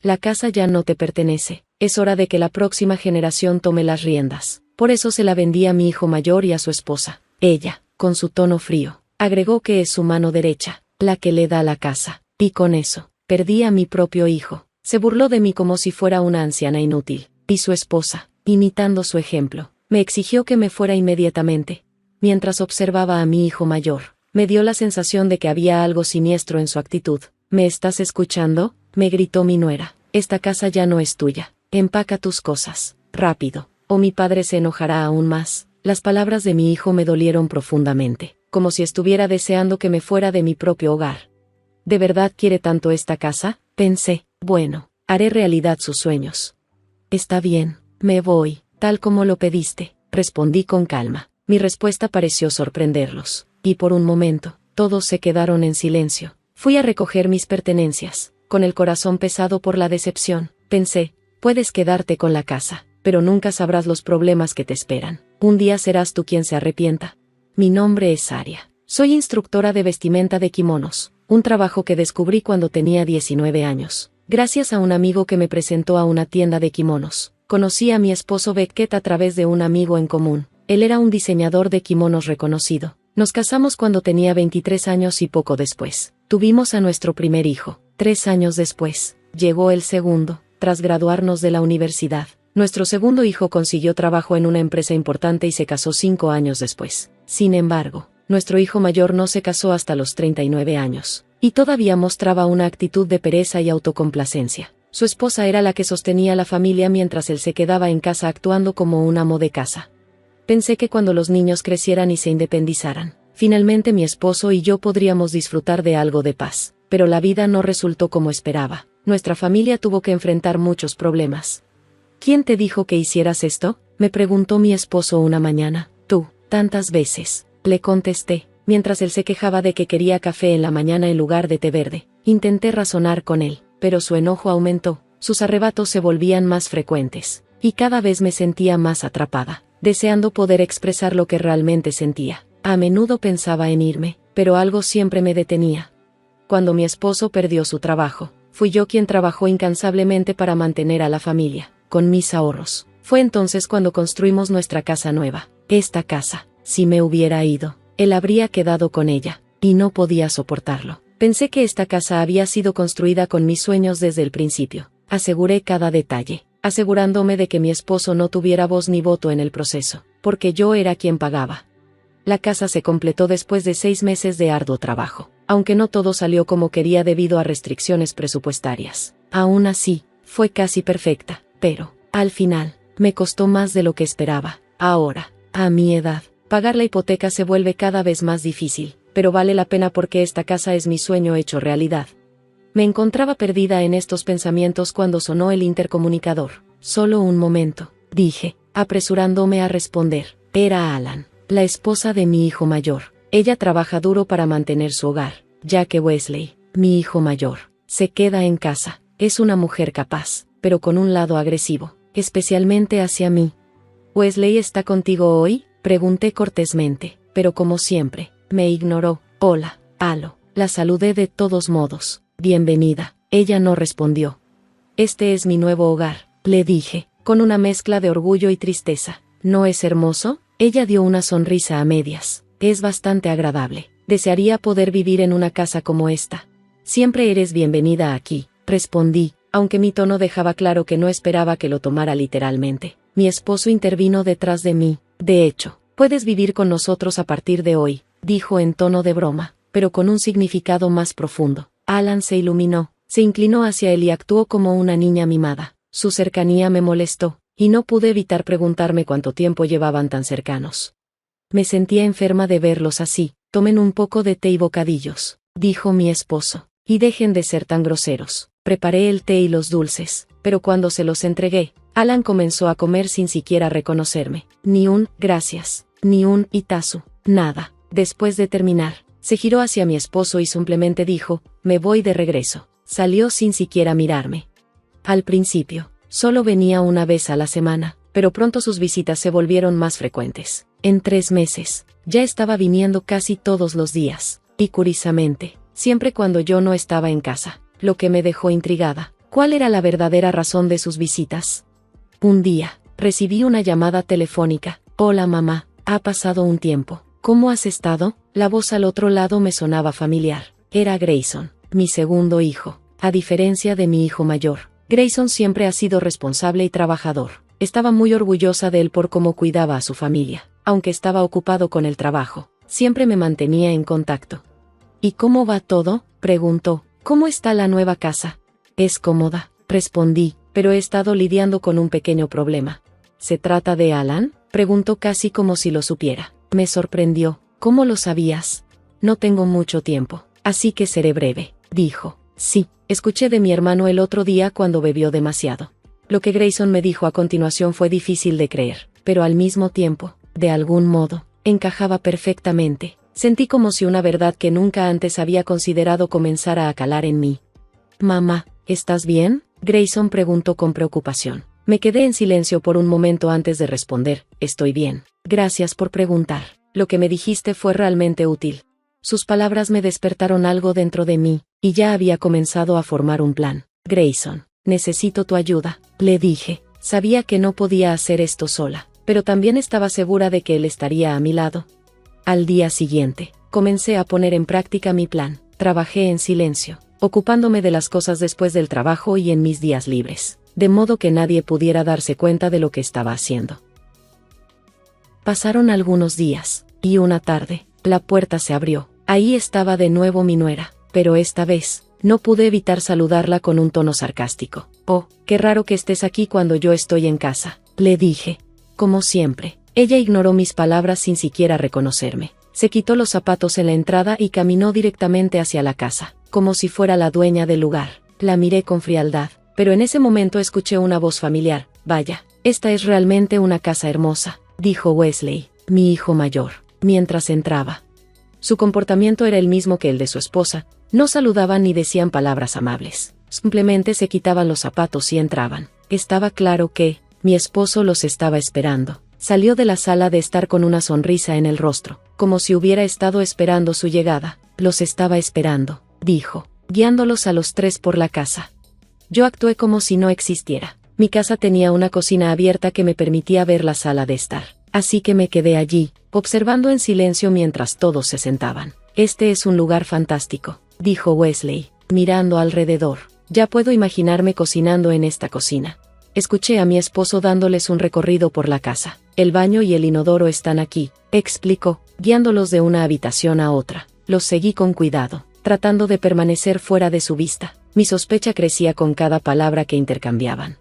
La casa ya no te pertenece. Es hora de que la próxima generación tome las riendas. Por eso se la vendí a mi hijo mayor y a su esposa. Ella, con su tono frío, agregó que es su mano derecha, la que le da la casa. Y con eso, perdí a mi propio hijo. Se burló de mí como si fuera una anciana inútil. Y su esposa, imitando su ejemplo, me exigió que me fuera inmediatamente. Mientras observaba a mi hijo mayor, me dio la sensación de que había algo siniestro en su actitud. ¿Me estás escuchando?, me gritó mi nuera. Esta casa ya no es tuya. Empaca tus cosas, rápido, o mi padre se enojará aún más. Las palabras de mi hijo me dolieron profundamente, como si estuviera deseando que me fuera de mi propio hogar. ¿De verdad quiere tanto esta casa?, pensé. Bueno, haré realidad sus sueños. Está bien, me voy, tal como lo pediste, respondí con calma. Mi respuesta pareció sorprenderlos, y por un momento, todos se quedaron en silencio. Fui a recoger mis pertenencias, con el corazón pesado por la decepción. Pensé, puedes quedarte con la casa, pero nunca sabrás los problemas que te esperan. Un día serás tú quien se arrepienta. Mi nombre es Aria. Soy instructora de vestimenta de kimonos, un trabajo que descubrí cuando tenía 19 años. Gracias a un amigo que me presentó a una tienda de kimonos. Conocí a mi esposo Beckett a través de un amigo en común. Él era un diseñador de kimonos reconocido. Nos casamos cuando tenía 23 años y poco después tuvimos a nuestro primer hijo. 3 años después, llegó el segundo. Tras graduarnos de la universidad, nuestro segundo hijo consiguió trabajo en una empresa importante y se casó 5 años después. Sin embargo, nuestro hijo mayor no se casó hasta los 39 años, y todavía mostraba una actitud de pereza y autocomplacencia. Su esposa era la que sostenía la familia mientras él se quedaba en casa actuando como un amo de casa. Pensé que cuando los niños crecieran y se independizaran, finalmente mi esposo y yo podríamos disfrutar de algo de paz. Pero la vida no resultó como esperaba. Nuestra familia tuvo que enfrentar muchos problemas. ¿Quién te dijo que hicieras esto?, me preguntó mi esposo una mañana. Tú, tantas veces, le contesté, mientras él se quejaba de que quería café en la mañana en lugar de té verde. Intenté razonar con él, pero su enojo aumentó, sus arrebatos se volvían más frecuentes, y cada vez me sentía más atrapada, deseando poder expresar lo que realmente sentía. A menudo pensaba en irme, pero algo siempre me detenía. Cuando mi esposo perdió su trabajo, fui yo quien trabajó incansablemente para mantener a la familia, con mis ahorros. Fue entonces cuando construimos nuestra casa nueva. Esta casa, si me hubiera ido, él habría quedado con ella, y no podía soportarlo. Pensé que esta casa había sido construida con mis sueños desde el principio. Aseguré cada detalle, asegurándome de que mi esposo no tuviera voz ni voto en el proceso, porque yo era quien pagaba. La casa se completó después de 6 meses de arduo trabajo, aunque no todo salió como quería debido a restricciones presupuestarias. Aún así, fue casi perfecta, pero, al final, me costó más de lo que esperaba. Ahora, a mi edad, pagar la hipoteca se vuelve cada vez más difícil, pero vale la pena porque esta casa es mi sueño hecho realidad. Me encontraba perdida en estos pensamientos cuando sonó el intercomunicador. Solo un momento, dije, apresurándome a responder. Era Alan, la esposa de mi hijo mayor. Ella trabaja duro para mantener su hogar, ya que Wesley, mi hijo mayor, se queda en casa. Es una mujer capaz, pero con un lado agresivo, especialmente hacia mí. ¿Wesley está contigo hoy?, pregunté cortésmente, pero como siempre, me ignoró. Hola, Alo, la saludé de todos modos. Bienvenida. Ella no respondió. Este es mi nuevo hogar, le dije, con una mezcla de orgullo y tristeza. ¿No es hermoso? Ella dio una sonrisa a medias. Es bastante agradable. Desearía poder vivir en una casa como esta. Siempre eres bienvenida aquí, respondí, aunque mi tono dejaba claro que no esperaba que lo tomara literalmente. Mi esposo intervino detrás de mí. De hecho, puedes vivir con nosotros a partir de hoy, dijo en tono de broma, pero con un significado más profundo. Alan se iluminó, se inclinó hacia él y actuó como una niña mimada. Su cercanía me molestó, y no pude evitar preguntarme cuánto tiempo llevaban tan cercanos. Me sentía enferma de verlos así. Tomen un poco de té y bocadillos, dijo mi esposo, y dejen de ser tan groseros. Preparé el té y los dulces, pero cuando se los entregué, Alan comenzó a comer sin siquiera reconocerme. Ni un gracias, ni un itazu, nada. Después de terminar, se giró hacia mi esposo y simplemente dijo, me voy de regreso. Salió sin siquiera mirarme. Al principio, solo venía una vez a la semana, pero pronto sus visitas se volvieron más frecuentes. En 3 meses, ya estaba viniendo casi todos los días, y curiosamente, siempre cuando yo no estaba en casa, lo que me dejó intrigada. ¿Cuál era la verdadera razón de sus visitas? Un día, recibí una llamada telefónica. Hola mamá, ha pasado un tiempo. ¿Cómo has estado? La voz al otro lado me sonaba familiar. Era Grayson, mi segundo hijo. A diferencia de mi hijo mayor, Grayson siempre ha sido responsable y trabajador. Estaba muy orgullosa de él por cómo cuidaba a su familia. Aunque estaba ocupado con el trabajo, siempre me mantenía en contacto. ¿Y cómo va todo?, preguntó. ¿Cómo está la nueva casa? Es cómoda, respondí, pero he estado lidiando con un pequeño problema. ¿Se trata de Alan?, preguntó casi como si lo supiera. Me sorprendió. ¿Cómo lo sabías? No tengo mucho tiempo, así que seré breve, dijo. Sí, escuché de mi hermano el otro día cuando bebió demasiado. Lo que Grayson me dijo a continuación fue difícil de creer, pero al mismo tiempo, de algún modo, encajaba perfectamente. Sentí como si una verdad que nunca antes había considerado comenzara a calar en mí. Mamá, ¿estás bien?, Grayson preguntó con preocupación. Me quedé en silencio por un momento antes de responder. Estoy bien. Gracias por preguntar. Lo que me dijiste fue realmente útil. Sus palabras me despertaron algo dentro de mí, y ya había comenzado a formar un plan. Grayson, necesito tu ayuda, le dije. Sabía que no podía hacer esto sola, pero también estaba segura de que él estaría a mi lado. Al día siguiente, comencé a poner en práctica mi plan. Trabajé en silencio, ocupándome de las cosas después del trabajo y en mis días libres, de modo que nadie pudiera darse cuenta de lo que estaba haciendo. Pasaron algunos días, y una tarde, la puerta se abrió. Ahí estaba de nuevo mi nuera, pero esta vez, no pude evitar saludarla con un tono sarcástico. Oh, qué raro que estés aquí cuando yo estoy en casa, le dije. Como siempre, ella ignoró mis palabras sin siquiera reconocerme. Se quitó los zapatos en la entrada y caminó directamente hacia la casa, como si fuera la dueña del lugar. La miré con frialdad, pero en ese momento escuché una voz familiar. Vaya, esta es realmente una casa hermosa, dijo Wesley, mi hijo mayor, mientras entraba. Su comportamiento era el mismo que el de su esposa. No saludaban ni decían palabras amables. Simplemente se quitaban los zapatos y entraban. Estaba claro que mi esposo los estaba esperando. Salió de la sala de estar con una sonrisa en el rostro, como si hubiera estado esperando su llegada. Los estaba esperando, dijo, guiándolos a los tres por la casa. Yo actué como si no existiera. Mi casa tenía una cocina abierta que me permitía ver la sala de estar. Así que me quedé allí, observando en silencio mientras todos se sentaban. Este es un lugar fantástico, dijo Wesley, mirando alrededor. Ya puedo imaginarme cocinando en esta cocina. Escuché a mi esposo dándoles un recorrido por la casa. El baño y el inodoro están aquí, explicó, guiándolos de una habitación a otra. Los seguí con cuidado, tratando de permanecer fuera de su vista. Mi sospecha crecía con cada palabra que intercambiaban.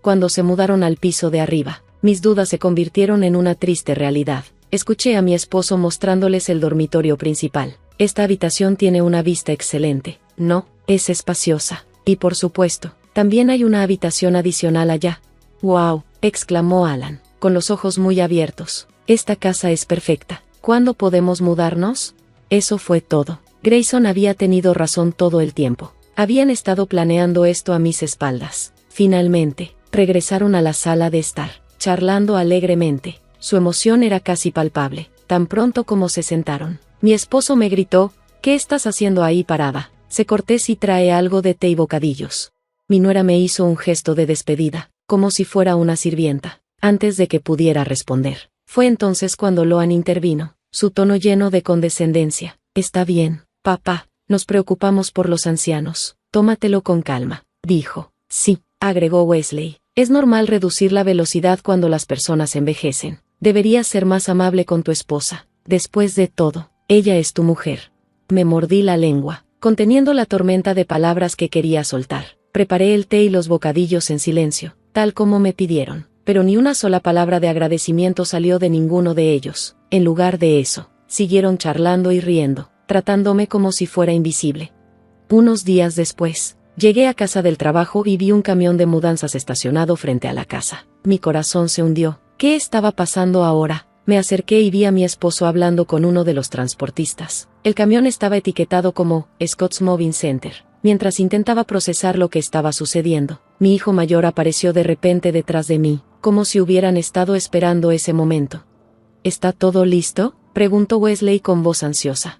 Cuando se mudaron al piso de arriba, mis dudas se convirtieron en una triste realidad. Escuché a mi esposo mostrándoles el dormitorio principal. Esta habitación tiene una vista excelente. No, es espaciosa. Y por supuesto, también hay una habitación adicional allá. ¡Wow!, exclamó Alan, con los ojos muy abiertos. Esta casa es perfecta. ¿Cuándo podemos mudarnos? Eso fue todo. Grayson había tenido razón todo el tiempo. Habían estado planeando esto a mis espaldas. Finalmente, regresaron a la sala de estar, charlando alegremente. Su emoción era casi palpable, tan pronto como se sentaron. Mi esposo me gritó, ¿qué estás haciendo ahí parada? Sé cortés y trae algo de té y bocadillos. Mi nuera me hizo un gesto de despedida, como si fuera una sirvienta, antes de que pudiera responder. Fue entonces cuando Loan intervino, su tono lleno de condescendencia. Está bien, papá, nos preocupamos por los ancianos. Tómatelo con calma, dijo. Sí, agregó Wesley. Es normal reducir la velocidad cuando las personas envejecen. Deberías ser más amable con tu esposa. Después de todo, ella es tu mujer. Me mordí la lengua, conteniendo la tormenta de palabras que quería soltar. Preparé el té y los bocadillos en silencio, tal como me pidieron, pero ni una sola palabra de agradecimiento salió de ninguno de ellos. En lugar de eso, siguieron charlando y riendo, tratándome como si fuera invisible. Unos días después, llegué a casa del trabajo y vi un camión de mudanzas estacionado frente a la casa. Mi corazón se hundió. ¿Qué estaba pasando ahora? Me acerqué y vi a mi esposo hablando con uno de los transportistas. El camión estaba etiquetado como Scott's Moving Center. Mientras intentaba procesar lo que estaba sucediendo, mi hijo mayor apareció de repente detrás de mí, como si hubieran estado esperando ese momento. ¿Está todo listo?, preguntó Wesley con voz ansiosa.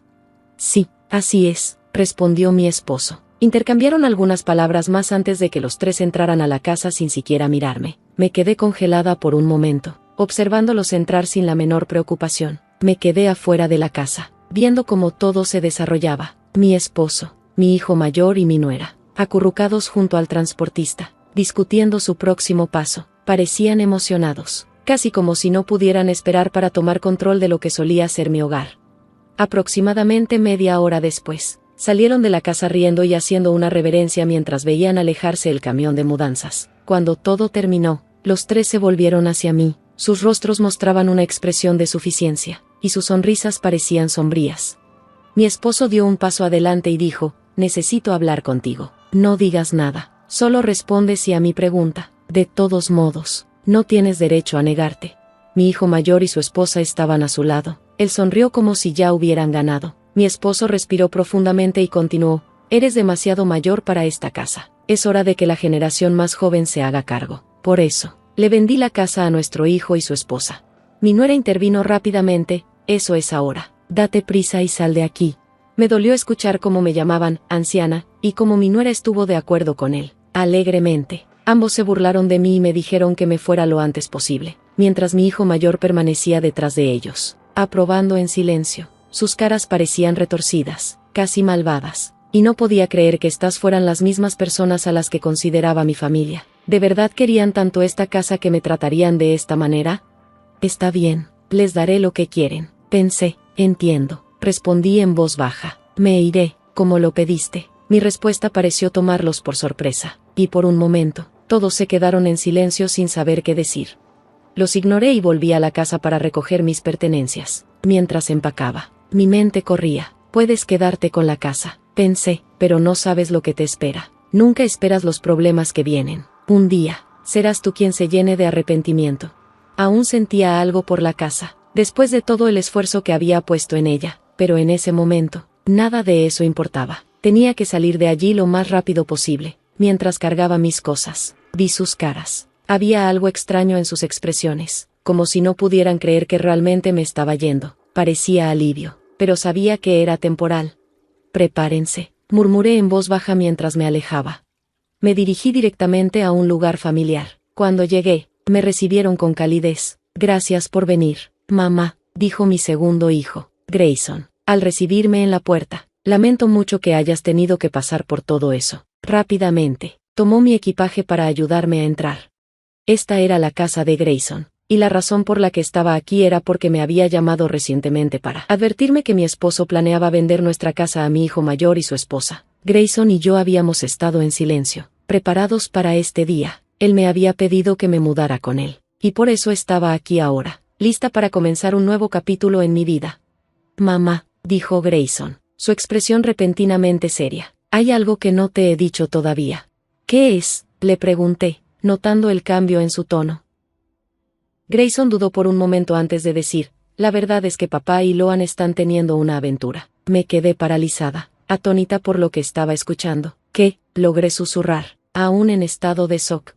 Sí, así es, respondió mi esposo. Intercambiaron algunas palabras más antes de que los tres entraran a la casa sin siquiera mirarme. Me quedé congelada por un momento, observándolos entrar sin la menor preocupación. Me quedé afuera de la casa, viendo cómo todo se desarrollaba. Mi esposo, mi hijo mayor y mi nuera, acurrucados junto al transportista, discutiendo su próximo paso. Parecían emocionados, casi como si no pudieran esperar para tomar control de lo que solía ser mi hogar. Aproximadamente media hora después, salieron de la casa riendo y haciendo una reverencia mientras veían alejarse el camión de mudanzas. Cuando todo terminó, los tres se volvieron hacia mí. Sus rostros mostraban una expresión de suficiencia, y sus sonrisas parecían sombrías. Mi esposo dio un paso adelante y dijo: «Necesito hablar contigo. No digas nada, solo responde sí a mi pregunta. De todos modos, no tienes derecho a negarte». Mi hijo mayor y su esposa estaban a su lado. Él sonrió como si ya hubieran ganado. Mi esposo respiró profundamente y continuó: «Eres demasiado mayor para esta casa. Es hora de que la generación más joven se haga cargo. Por eso, le vendí la casa a nuestro hijo y su esposa». Mi nuera intervino rápidamente: «Eso es ahora. Date prisa y sal de aquí». Me dolió escuchar cómo me llamaban anciana, y cómo mi nuera estuvo de acuerdo con él. Alegremente, ambos se burlaron de mí y me dijeron que me fuera lo antes posible, mientras mi hijo mayor permanecía detrás de ellos, aprobando en silencio. Sus caras parecían retorcidas, casi malvadas, y no podía creer que estas fueran las mismas personas a las que consideraba mi familia. ¿De verdad querían tanto esta casa que me tratarían de esta manera? «Está bien, les daré lo que quieren», pensé. «Entiendo», respondí en voz baja. «Me iré, como lo pediste». Mi respuesta pareció tomarlos por sorpresa, y por un momento, todos se quedaron en silencio sin saber qué decir. Los ignoré y volví a la casa para recoger mis pertenencias. Mientras empacaba, mi mente corría. «Puedes quedarte con la casa», pensé, «pero no sabes lo que te espera. Nunca esperas los problemas que vienen. Un día, serás tú quien se llene de arrepentimiento». Aún sentía algo por la casa, después de todo el esfuerzo que había puesto en ella, pero en ese momento, nada de eso importaba. Tenía que salir de allí lo más rápido posible. Mientras cargaba mis cosas, vi sus caras. Había algo extraño en sus expresiones, como si no pudieran creer que realmente me estaba yendo. Parecía alivio, pero sabía que era temporal. «Prepárense», murmuré en voz baja mientras me alejaba. Me dirigí directamente a un lugar familiar. Cuando llegué, me recibieron con calidez. «Gracias por venir, mamá», dijo mi segundo hijo, Grayson, al recibirme en la puerta. «Lamento mucho que hayas tenido que pasar por todo eso». Rápidamente, tomó mi equipaje para ayudarme a entrar. Esta era la casa de Grayson, y la razón por la que estaba aquí era porque me había llamado recientemente para advertirme que mi esposo planeaba vender nuestra casa a mi hijo mayor y su esposa. Grayson y yo habíamos estado en silencio, preparados para este día. Él me había pedido que me mudara con él, y por eso estaba aquí ahora, lista para comenzar un nuevo capítulo en mi vida. «Mamá», dijo Grayson, su expresión repentinamente seria, «hay algo que no te he dicho todavía». «¿Qué es?», le pregunté, notando el cambio en su tono. Grayson dudó por un momento antes de decir: «La verdad es que papá y Loan están teniendo una aventura». Me quedé paralizada, atónita por lo que estaba escuchando. «¿Qué?», logré susurrar, aún en estado de shock.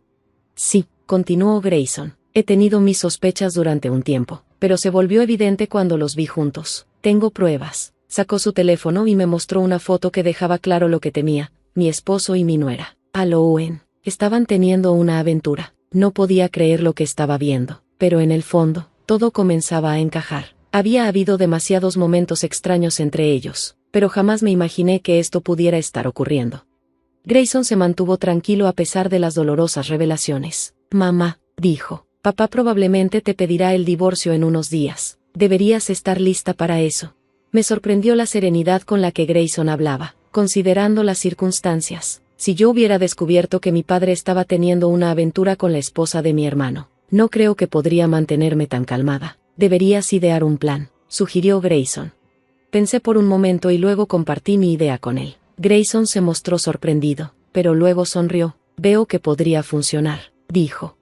«Sí», continuó Grayson, «he tenido mis sospechas durante un tiempo, pero se volvió evidente cuando los vi juntos. Tengo pruebas». Sacó su teléfono y me mostró una foto que dejaba claro lo que temía: mi esposo y mi nuera, Loan, estaban teniendo una aventura. No podía creer lo que estaba viendo, pero en el fondo, todo comenzaba a encajar. Había habido demasiados momentos extraños entre ellos, pero jamás me imaginé que esto pudiera estar ocurriendo. Grayson se mantuvo tranquilo a pesar de las dolorosas revelaciones. «Mamá», dijo, «papá probablemente te pedirá el divorcio en unos días. Deberías estar lista para eso». Me sorprendió la serenidad con la que Grayson hablaba, considerando las circunstancias. Si yo hubiera descubierto que mi padre estaba teniendo una aventura con la esposa de mi hermano, no creo que podría mantenerme tan calmada. «Deberías idear un plan», sugirió Grayson. Pensé por un momento y luego compartí mi idea con él. Grayson se mostró sorprendido, pero luego sonrió. «Veo que podría funcionar», dijo.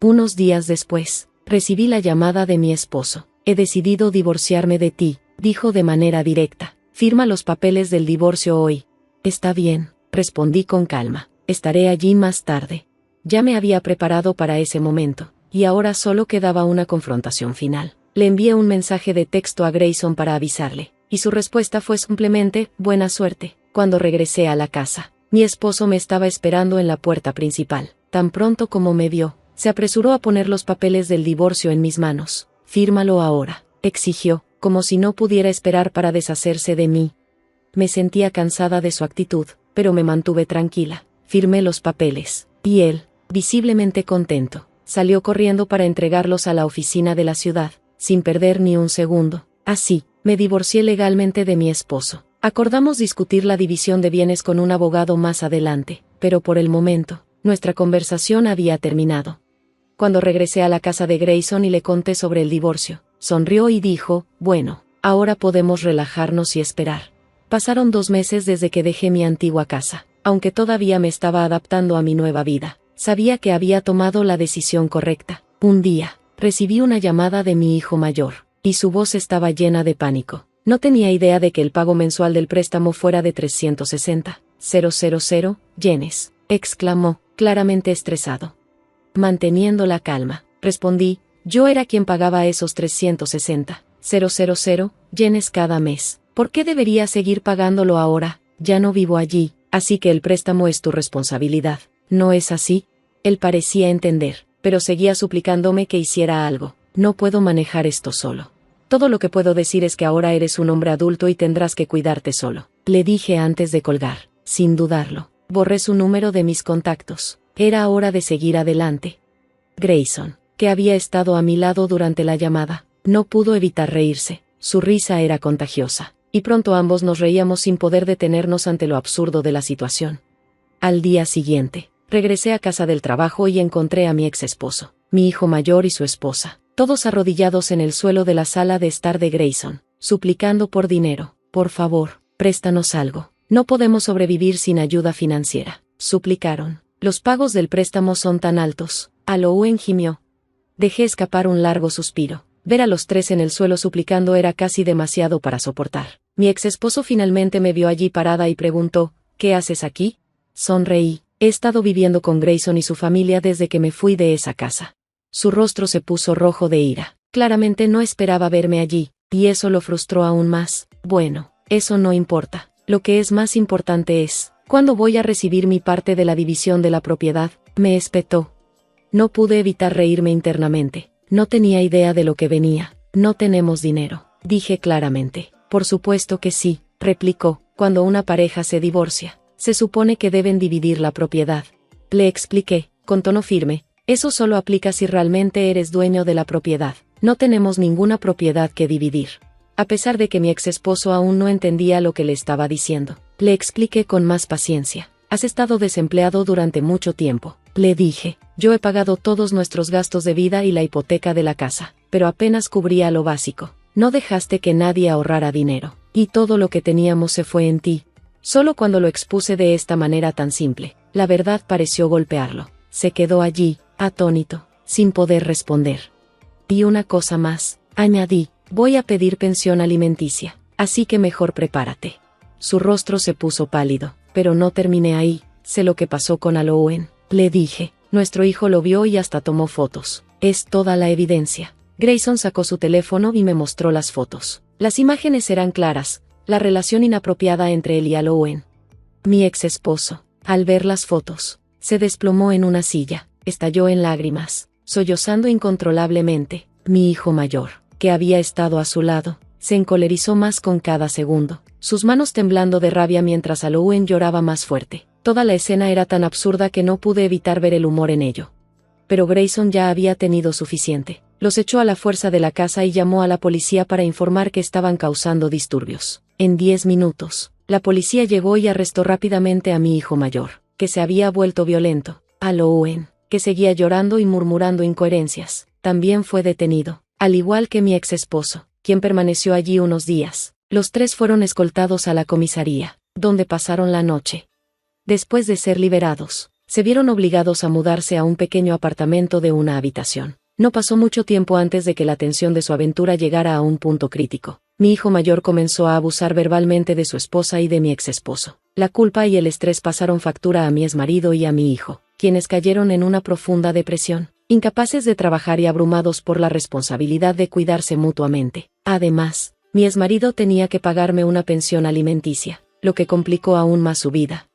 Unos días después, recibí la llamada de mi esposo. «He decidido divorciarme de ti», dijo de manera directa. «Firma los papeles del divorcio hoy». «Está bien», respondí con calma. «Estaré allí más tarde». Ya me había preparado para ese momento, y ahora solo quedaba una confrontación final. Le envié un mensaje de texto a Grayson para avisarle, y su respuesta fue simplemente: «Buena suerte». Cuando regresé a la casa, Mi esposo me estaba esperando en la puerta principal. Tan pronto como me vio, se apresuró a poner los papeles del divorcio en mis manos. «Fírmalo ahora», exigió, como si no pudiera esperar para deshacerse de mí. Me sentía cansada de su actitud, pero me mantuve tranquila. Firmé los papeles, y él, visiblemente contento, salió corriendo para entregarlos a la oficina de la ciudad, sin perder ni un segundo. Así, me divorcié legalmente de mi esposo. Acordamos discutir la división de bienes con un abogado más adelante, pero por el momento, nuestra conversación había terminado. Cuando regresé a la casa de Grayson y le conté sobre el divorcio, sonrió y dijo, «Bueno, ahora podemos relajarnos y esperar». Pasaron 2 meses desde que dejé mi antigua casa. Aunque todavía me estaba adaptando a mi nueva vida, sabía que había tomado la decisión correcta. Un día, recibí una llamada de mi hijo mayor, y su voz estaba llena de pánico. No tenía idea de que el pago mensual del préstamo fuera de 360,000 yenes, exclamó, claramente estresado. Manteniendo la calma, respondí, yo era quien pagaba esos 360,000 yenes cada mes. ¿Por qué debería seguir pagándolo ahora? Ya no vivo allí, así que el préstamo es tu responsabilidad. ¿No es así? Él parecía entender, pero seguía suplicándome que hiciera algo. No puedo manejar esto solo. Todo lo que puedo decir es que ahora eres un hombre adulto y tendrás que cuidarte solo. Le dije antes de colgar, sin dudarlo. Borré su número de mis contactos. Era hora de seguir adelante. Grayson, que había estado a mi lado durante la llamada, no pudo evitar reírse. Su risa era contagiosa, y pronto ambos nos reíamos sin poder detenernos ante lo absurdo de la situación. Al día siguiente, regresé a casa del trabajo y encontré a mi ex esposo, mi hijo mayor y su esposa, todos arrodillados en el suelo de la sala de estar de Grayson, suplicando por dinero. «Por favor, préstanos algo. No podemos sobrevivir sin ayuda financiera», suplicaron. «Los pagos del préstamo son tan altos». Halloween gimió. Dejé escapar un largo suspiro. Ver a los 3 en el suelo suplicando era casi demasiado para soportar. Mi ex esposo finalmente me vio allí parada y preguntó, «¿Qué haces aquí?» Sonreí. He estado viviendo con Grayson y su familia desde que me fui de esa casa. Su rostro se puso rojo de ira. Claramente no esperaba verme allí, y eso lo frustró aún más. «Bueno, eso no importa. Lo que es más importante es, ¿cuándo voy a recibir mi parte de la división de la propiedad?», me espetó. No pude evitar reírme internamente. No tenía idea de lo que venía. «No tenemos dinero», dije claramente. «Por supuesto que sí», replicó. «Cuando una pareja se divorcia, se supone que deben dividir la propiedad». Le expliqué, con tono firme, «Eso solo aplica si realmente eres dueño de la propiedad. No tenemos ninguna propiedad que dividir». A pesar de que mi ex esposo aún no entendía lo que le estaba diciendo, le expliqué con más paciencia. «Has estado desempleado durante mucho tiempo», le dije. «Yo he pagado todos nuestros gastos de vida y la hipoteca de la casa, pero apenas cubría lo básico. No dejaste que nadie ahorrara dinero, y todo lo que teníamos se fue en ti». Solo cuando lo expuse de esta manera tan simple, la verdad pareció golpearlo. Se quedó allí, atónito, sin poder responder. «Y una cosa más», añadí, «voy a pedir pensión alimenticia, así que mejor prepárate». Su rostro se puso pálido, pero no terminé ahí. «Sé lo que pasó con Halloween», le dije. «Nuestro hijo lo vio y hasta tomó fotos. Es toda la evidencia». Grayson sacó su teléfono y me mostró las fotos. Las imágenes eran claras, la relación inapropiada entre él y Halloween. Mi ex esposo, al ver las fotos, se desplomó en una silla, estalló en lágrimas, sollozando incontrolablemente. Mi hijo mayor, que había estado a su lado, se encolerizó más con cada segundo, sus manos temblando de rabia mientras Halloween lloraba más fuerte. Toda la escena era tan absurda que no pude evitar ver el humor en ello. Pero Grayson ya había tenido suficiente. Los echó a la fuerza de la casa y llamó a la policía para informar que estaban causando disturbios. En 10 minutos, la policía llegó y arrestó rápidamente a mi hijo mayor, que se había vuelto violento. Halloween, que seguía llorando y murmurando incoherencias, también fue detenido, al igual que mi ex esposo, quien permaneció allí unos días. Los 3 fueron escoltados a la comisaría, donde pasaron la noche. Después de ser liberados, se vieron obligados a mudarse a un pequeño apartamento de una habitación. No pasó mucho tiempo antes de que la tensión de su aventura llegara a un punto crítico. Mi hijo mayor comenzó a abusar verbalmente de su esposa y de mi ex esposo. La culpa y el estrés pasaron factura a mi exmarido y a mi hijo, quienes cayeron en una profunda depresión, incapaces de trabajar y abrumados por la responsabilidad de cuidarse mutuamente. Además, mi exmarido tenía que pagarme una pensión alimenticia, lo que complicó aún más su vida.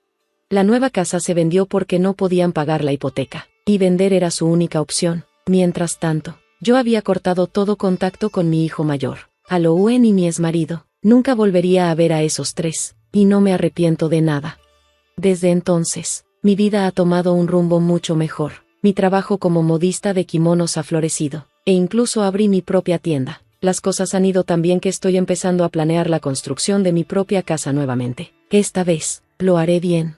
La nueva casa se vendió porque no podían pagar la hipoteca, y vender era su única opción. Mientras tanto, yo había cortado todo contacto con mi hijo mayor, Halloween y mi exmarido. Nunca volvería a ver a esos tres, y no me arrepiento de nada. Desde entonces, mi vida ha tomado un rumbo mucho mejor. Mi trabajo como modista de kimonos ha florecido, e incluso abrí mi propia tienda. Las cosas han ido tan bien que estoy empezando a planear la construcción de mi propia casa nuevamente. Esta vez, lo haré bien.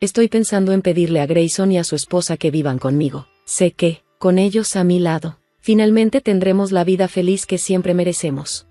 Estoy pensando en pedirle a Grayson y a su esposa que vivan conmigo. Sé que, con ellos a mi lado, finalmente tendremos la vida feliz que siempre merecemos.